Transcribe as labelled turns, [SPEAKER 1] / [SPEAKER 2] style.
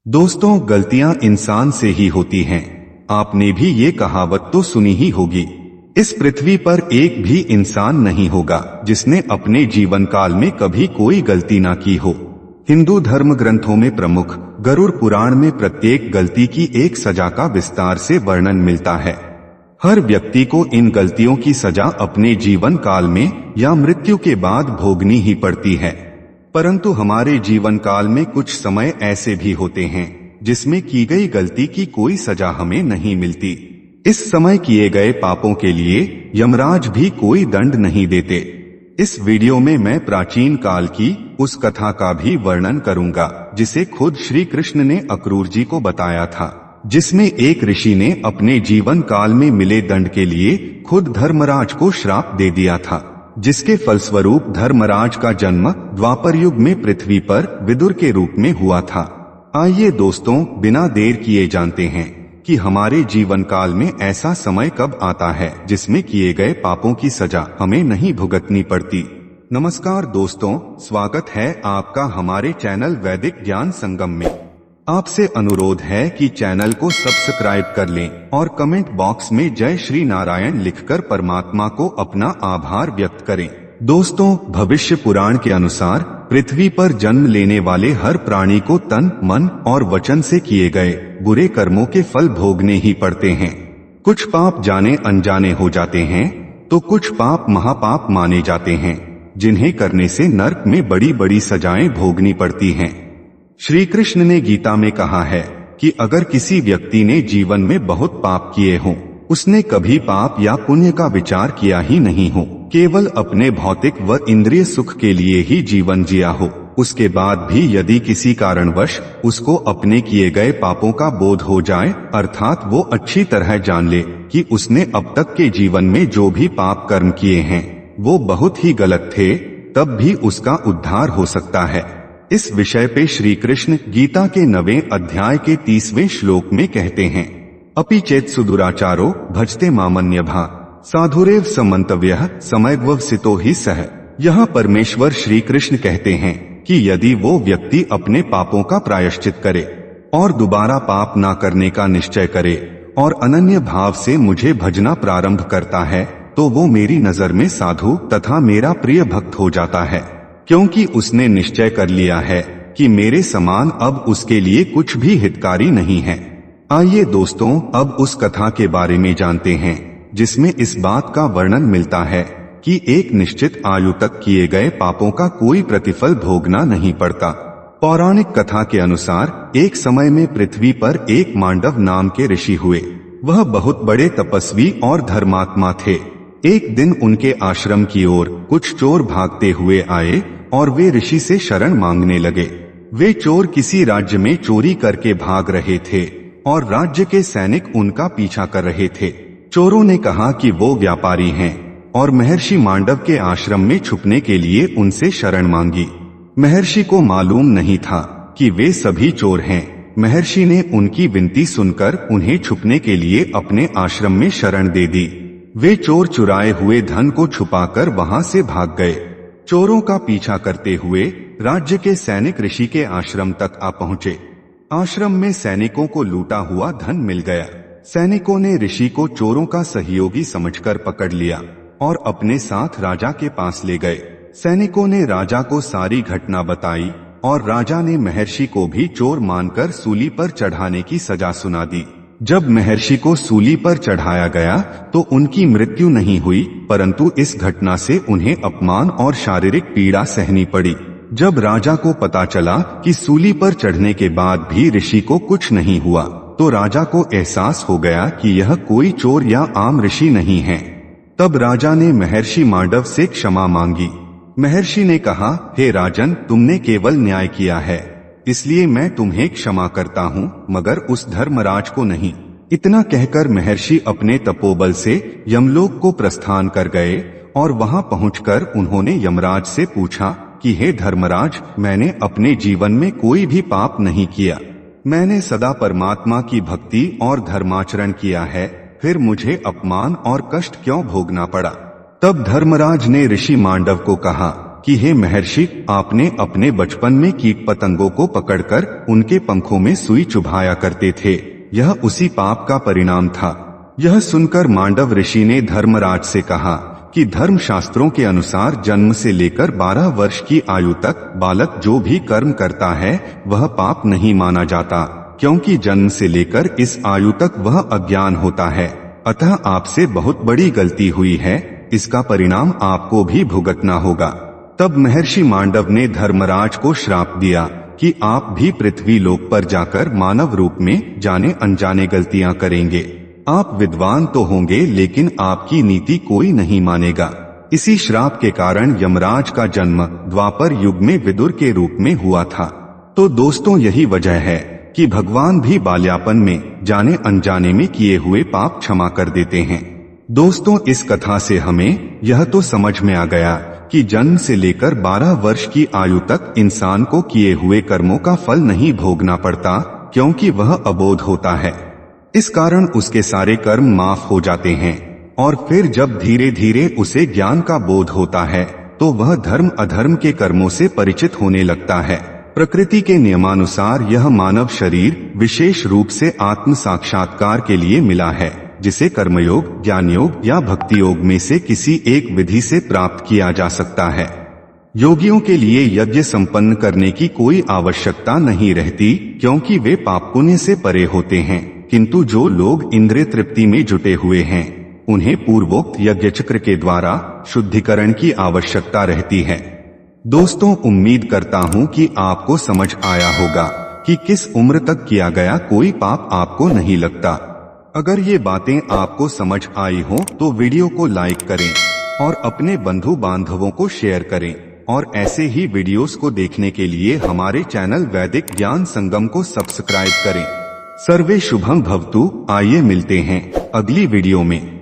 [SPEAKER 1] दोस्तों, गलतियां इंसान से ही होती हैं। आपने भी ये कहावत तो सुनी ही होगी। इस पृथ्वी पर एक भी इंसान नहीं होगा जिसने अपने जीवन काल में कभी कोई गलती ना की हो। हिंदू धर्म ग्रंथों में प्रमुख गरुड़ पुराण में प्रत्येक गलती की एक सजा का विस्तार से वर्णन मिलता है। हर व्यक्ति को इन गलतियों की सजा अपने जीवन काल में या मृत्यु के बाद भोगनी ही पड़ती है। परंतु हमारे जीवन काल में कुछ समय ऐसे भी होते हैं जिसमें की गई गलती की कोई सजा हमें नहीं मिलती। इस समय किए गए पापों के लिए यमराज भी कोई दंड नहीं देते। इस वीडियो में मैं प्राचीन काल की उस कथा का भी वर्णन करूंगा जिसे खुद श्री कृष्ण ने अक्रूर जी को बताया था, जिसमें एक ऋषि ने अपने जीवन काल में मिले दंड के लिए खुद धर्मराज को श्राप दे दिया था, जिसके फलस्वरूप धर्मराज का जन्म द्वापर युग में पृथ्वी पर विदुर के रूप में हुआ था। आइए दोस्तों, बिना देर किए जानते हैं कि हमारे जीवन काल में ऐसा समय कब आता है जिसमें किए गए पापों की सजा हमें नहीं भुगतनी पड़ती। नमस्कार दोस्तों, स्वागत है आपका हमारे चैनल वैदिक ज्ञान संगम में। आपसे अनुरोध है कि चैनल को सब्सक्राइब कर लें और कमेंट बॉक्स में जय श्री नारायण लिखकर परमात्मा को अपना आभार व्यक्त करें। दोस्तों, भविष्य पुराण के अनुसार पृथ्वी पर जन्म लेने वाले हर प्राणी को तन, मन और वचन से किए गए बुरे कर्मों के फल भोगने ही पड़ते हैं। कुछ पाप जाने अनजाने हो जाते हैं तो कुछ पाप महापाप माने जाते हैं, जिन्हें करने से नरक में बड़ी बड़ी सजाएं भोगनी पड़ती हैं। श्री कृष्ण ने गीता में कहा है कि अगर किसी व्यक्ति ने जीवन में बहुत पाप किए हों, उसने कभी पाप या पुण्य का विचार किया ही नहीं हो, केवल अपने भौतिक व इंद्रिय सुख के लिए ही जीवन जिया हो, उसके बाद भी यदि किसी कारणवश उसको अपने किए गए पापों का बोध हो जाए, अर्थात वो अच्छी तरह जान ले कि उसने अब तक के जीवन में जो भी पाप कर्म किए हैं वो बहुत ही गलत थे, तब भी उसका उद्धार हो सकता है। इस विषय पे श्री कृष्ण गीता के 9वें अध्याय के 30वें श्लोक में कहते हैं, अपि चेत सुदुराचारो भजते मामन्यभा साधुरेव समन्तव्यः समयग्वसितो ही सह। यहाँ परमेश्वर श्री कृष्ण कहते हैं कि यदि वो व्यक्ति अपने पापों का प्रायश्चित करे और दोबारा पाप ना करने का निश्चय करे और अनन्य भाव से मुझे भजना प्रारंभ करता है, तो वो मेरी नजर में साधु तथा मेरा प्रिय भक्त हो जाता है, क्योंकि उसने निश्चय कर लिया है कि मेरे समान अब उसके लिए कुछ भी हितकारी नहीं है। आइए दोस्तों, अब उस कथा के बारे में जानते हैं जिसमें इस बात का वर्णन मिलता है कि एक निश्चित आयु तक किए गए पापों का कोई प्रतिफल भोगना नहीं पड़ता। पौराणिक कथा के अनुसार एक समय में पृथ्वी पर एक मांडव नाम के ऋषि हुए। वह बहुत बड़े तपस्वी और धर्मात्मा थे। एक दिन उनके आश्रम की ओर कुछ चोर भागते हुए आए और वे ऋषि से शरण मांगने लगे। वे चोर किसी राज्य में चोरी करके भाग रहे थे और राज्य के सैनिक उनका पीछा कर रहे थे। चोरों ने कहा कि वो व्यापारी हैं और महर्षि मांडव के आश्रम में छुपने के लिए उनसे शरण मांगी। महर्षि को मालूम नहीं था कि वे सभी चोर हैं। महर्षि ने उनकी विनती सुनकर उन्हें छुपने के लिए अपने आश्रम में शरण दे दी। वे चोर चुराए हुए धन को छुपाकर वहां से भाग गए। चोरों का पीछा करते हुए राज्य के सैनिक ऋषि के आश्रम तक आ पहुंचे। आश्रम में सैनिकों को लूटा हुआ धन मिल गया। सैनिकों ने ऋषि को चोरों का सहयोगी समझकर पकड़ लिया और अपने साथ राजा के पास ले गए। सैनिकों ने राजा को सारी घटना बताई और राजा ने महर्षि को भी चोर मानकर सूली पर चढ़ाने की सजा सुना दी। जब महर्षि को सूली पर चढ़ाया गया तो उनकी मृत्यु नहीं हुई, परंतु इस घटना से उन्हें अपमान और शारीरिक पीड़ा सहनी पड़ी। जब राजा को पता चला कि सूली पर चढ़ने के बाद भी ऋषि को कुछ नहीं हुआ, तो राजा को एहसास हो गया कि यह कोई चोर या आम ऋषि नहीं है। तब राजा ने महर्षि मांडव से क्षमा मांगी। महर्षि ने कहा, हे राजन, तुमने केवल न्याय किया है, इसलिए मैं तुम्हें क्षमा करता हूँ, मगर उस धर्मराज को नहीं। इतना कहकर महर्षि अपने तपोबल से यमलोक को प्रस्थान कर गए और वहां पहुंचकर उन्होंने यमराज से पूछा कि हे धर्मराज, मैंने अपने जीवन में कोई भी पाप नहीं किया। मैंने सदा परमात्मा की भक्ति और धर्माचरण किया है, फिर मुझे अपमान और कष्ट क्यों भोगना पड़ा? तब धर्मराज ने ऋषि मांडव को कहा कि हे महर्षि, आपने अपने बचपन में कीट पतंगों को पकड़कर उनके पंखों में सुई चुभाया करते थे, यह उसी पाप का परिणाम था। यह सुनकर मांडव ऋषि ने धर्मराज से कहा कि धर्म शास्त्रों के अनुसार जन्म से लेकर 12 वर्ष की आयु तक बालक जो भी कर्म करता है वह पाप नहीं माना जाता, क्योंकि जन्म से लेकर इस आयु तक वह अज्ञान होता है। अतः आपसे बहुत बड़ी गलती हुई है, इसका परिणाम आपको भी भुगतना होगा। तब महर्षि मांडव ने धर्मराज को श्राप दिया कि आप भी पृथ्वी लोक पर जाकर मानव रूप में जाने अनजाने गलतियां करेंगे। आप विद्वान तो होंगे लेकिन आपकी नीति कोई नहीं मानेगा। इसी श्राप के कारण यमराज का जन्म द्वापर युग में विदुर के रूप में हुआ था। तो दोस्तों, यही वजह है कि भगवान भी बाल्यापन में जाने अनजाने में किए हुए पाप क्षमा कर देते हैं। दोस्तों, इस कथा से हमें यह तो समझ में आ गया कि जन्म से लेकर 12 वर्ष की आयु तक इंसान को किए हुए कर्मों का फल नहीं भोगना पड़ता, क्योंकि वह अबोध होता है। इस कारण उसके सारे कर्म माफ हो जाते हैं और फिर जब धीरे धीरे उसे ज्ञान का बोध होता है तो वह धर्म अधर्म के कर्मों से परिचित होने लगता है। प्रकृति के नियमानुसार यह मानव शरीर विशेष रूप से आत्म साक्षात्कार के लिए मिला है, जिसे कर्मयोग, ज्ञान योग या भक्ति योग में से किसी एक विधि से प्राप्त किया जा सकता है। योगियों के लिए यज्ञ संपन्न करने की कोई आवश्यकता नहीं रहती, क्योंकि वे पाप पुण्य से परे होते हैं। किंतु जो लोग इंद्रिय तृप्ति में जुटे हुए हैं, उन्हें पूर्वोक्त यज्ञ चक्र के द्वारा शुद्धिकरण की आवश्यकता रहती है। दोस्तों, उम्मीद करता हूँ कि आपको समझ आया होगा कि किस उम्र तक किया गया कोई पाप आपको नहीं लगता। अगर ये बातें आपको समझ आई हो तो वीडियो को लाइक करें और अपने बंधु बांधवों को शेयर करें, और ऐसे ही वीडियोस को देखने के लिए हमारे चैनल वैदिक ज्ञान संगम को सब्सक्राइब करें। सर्वे शुभम भवतु। आइए मिलते हैं अगली वीडियो में।